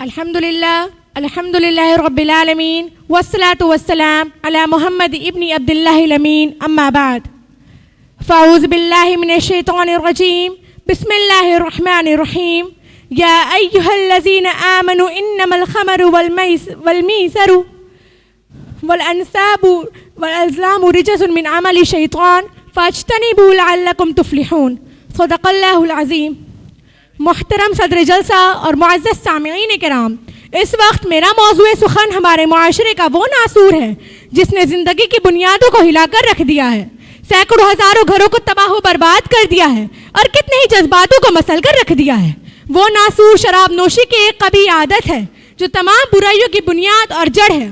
الحمدللہ رب العالمین والصلاة والسلام علی محمد ابن عبداللہ الامین اما بعد فاعوذ باللہ من الشیطان الرجیم بسم اللہ الرحمن الرحیم یا ایہا الذین آمنوا انما الخمر والمیسر والانساب والازلام رجس من عمل الشیطان فاجتنبوا لعلکم تفلحون صدق اللہ العظیم۔ محترم صدر جلسہ اور معزز سامعین کرام، اس وقت میرا موضوع سخن ہمارے معاشرے کا وہ ناسور ہے جس نے زندگی کی بنیادوں کو ہلا کر رکھ دیا ہے، سینکڑوں ہزاروں گھروں کو تباہ و برباد کر دیا ہے اور کتنے ہی جذباتوں کو مسل کر رکھ دیا ہے۔ وہ ناسور شراب نوشی کی ایک قبیح عادت ہے جو تمام برائیوں کی بنیاد اور جڑ ہے۔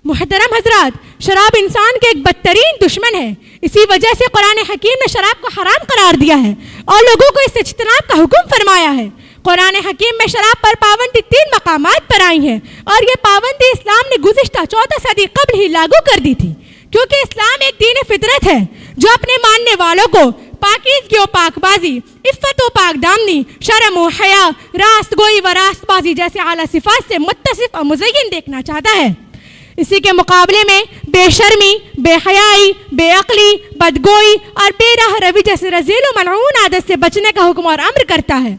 محترم حضرات، شراب انسان کے ایک بدترین دشمن ہے، اسی وجہ سے قرآن حکیم نے شراب کو حرام قرار دیا ہے اور لوگوں کو اس سے اجتناب کا حکم فرمایا ہے۔ قرآن حکیم میں شراب پر پابندی 3 مقامات پر آئی ہے اور یہ پابندی اسلام نے گزشتہ 14 صدی قبل ہی لاگو کر دی تھی، کیونکہ اسلام ایک دین فطرت ہے جو اپنے ماننے والوں کو پاکیزگی و پاک بازی، عفت و پاک دامنی، شرم و حیا، راست گوئی و راست بازی جیسے اعلیٰ صفات سے متصف اور مزین دیکھنا چاہتا ہے۔ اسی کے مقابلے میں بے شرمی، بے حیائی، بے عقلی، بدگوئی اور بے راہ روی جیسے رذیل و ملعون عادت سے بچنے کا حکم اور امر کرتا ہے۔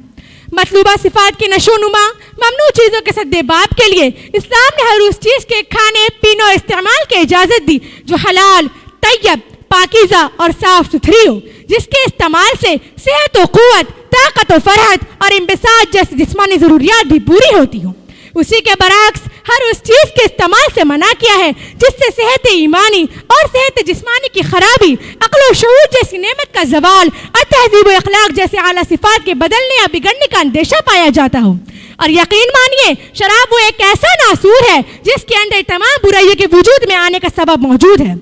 مطلوبہ صفات کی نشو نما، ممنوع چیزوں کے سد باب کے لیے اسلام نے ہر اس چیز کے کھانے پینے اور استعمال کی اجازت دی جو حلال، طیب، پاکیزہ اور صاف ستھری ہو، جس کے استعمال سے صحت و قوت، طاقت و فرحت اور انبساط جیسی جسمانی ضروریات بھی پوری ہوتی ہوں۔ اسی کے برعکس ہر اس چیز کے استعمال سے منع کیا ہے جس سے صحت ایمانی اور صحت جسمانی کی خرابی، عقل و شعور جیسی نعمت کا زوال اور تہذیب و اخلاق جیسے اعلیٰ صفات کے بدلنے یا بگڑنے کا اندیشہ پایا جاتا ہو۔ اور یقین مانیے، شراب وہ ایک ایسا ناسور ہے جس کے اندر تمام برائیوں کے وجود میں آنے کا سبب موجود ہے۔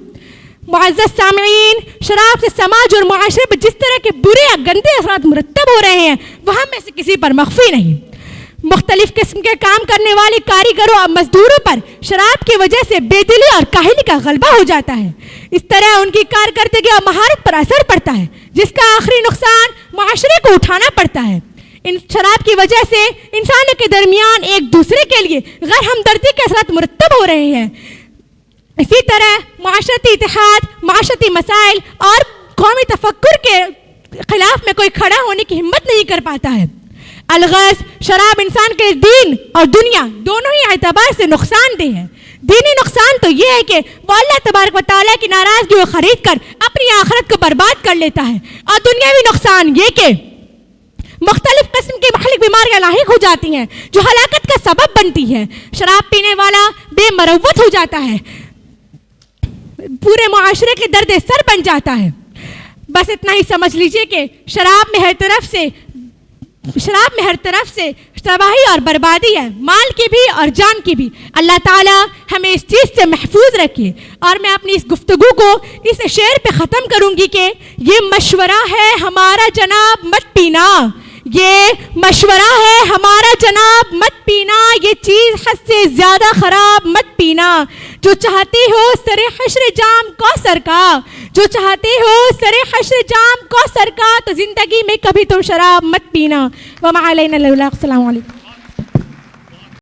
معزز سامعین، شراب سے سماج اور معاشرے پر جس طرح کے برے یا گندے اثرات مرتب ہو رہے ہیں وہ ہم میں سے کسی پر مخفی نہیں۔ مختلف قسم کے کام کرنے والے کاریگروں اور مزدوروں پر شراب کی وجہ سے بے دلی اور کاہلی کا غلبہ ہو جاتا ہے۔ اس طرح ان کی کارکردگی اور مہارت پر اثر پڑتا ہے جس کا آخری نقصان معاشرے کو اٹھانا پڑتا ہے۔ ان شراب کی وجہ سے انسانوں کے درمیان ایک دوسرے کے لیے غیر ہمدردی کے اثرات مرتب ہو رہے ہیں۔ اسی طرح معاشرتی اتحاد، معاشرتی مسائل اور قومی تفکر کے خلاف میں کوئی کھڑا ہونے کی ہمت نہیں کر پاتا ہے۔ الغرض، شراب انسان کے دین اور دنیا دونوں ہی اعتبار سے نقصان دہ ہے۔ دینی نقصان تو یہ ہے کہ وہ اللہ تبارک و تعالیٰ کی ناراضگی کو خرید کر اپنی آخرت کو برباد کر لیتا ہے، اور دنیاوی نقصان یہ کہ مختلف قسم کی مہلک بیماریاں لاحق ہو جاتی ہیں جو ہلاکت کا سبب بنتی ہے۔ شراب پینے والا بے مروت ہو جاتا ہے، پورے معاشرے کے درد سر بن جاتا ہے۔ بس اتنا ہی سمجھ لیجئے کہ شراب میں ہر طرف سے تباہی اور بربادی ہے، مال کی بھی اور جان کی بھی۔ اللہ تعالیٰ ہمیں اس چیز سے محفوظ رکھے۔ اور میں اپنی اس گفتگو کو اس شعر پہ ختم کروں گی کہ یہ مشورہ ہے ہمارا جناب مت پینا، یہ مشورہ ہے ہمارا جناب مت پینا، یہ چیز حد سے زیادہ خراب مت پینا۔ جو چاہتے ہو سر حشر جام کوثر کا، جو چاہتے ہو سر حشر جام کوثر کا، تو زندگی میں کبھی تم شراب مت پینا۔ وما علینا الا البلاغ۔ السلام علیکم۔